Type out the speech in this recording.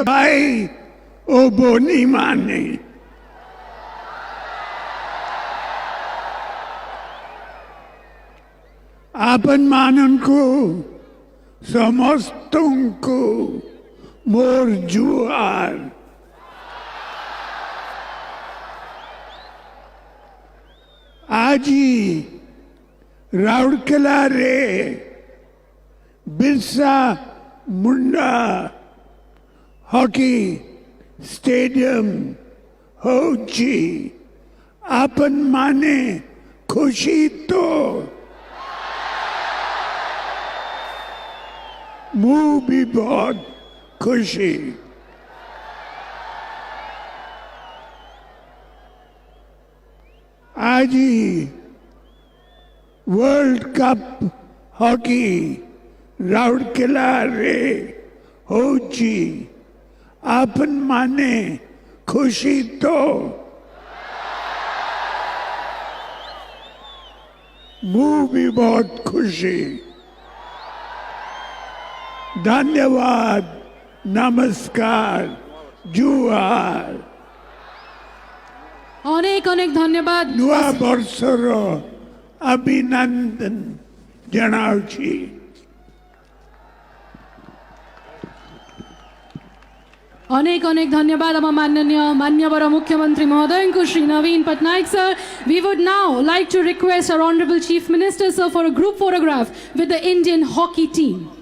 भाई ओ बोनी माने आपन माननको समस्तको मोर जुआर आजी राउरकेला रे बिरसा मुंडा हॉकी स्टेडियम होची आपन माने खुशी तो मुँह भी बहुत खुशी आज ही वर्ल्ड कप हॉकी राउरकेला रे होची आपन माने खुशी तो मुँह भी बहुत खुशी धन्यवाद नमस्कार जुहार अनेक अनेक धन्यवाद नुआ वर्षर अभिनंदन जनावुछि अनेक अनेक धन्यवाद आम मान्यवर मुख्यमंत्री महोदय श्री नवीन Patnaik sir. We would now like to request our Honorable Chief Minister sir for a group photograph with the Indian hockey team.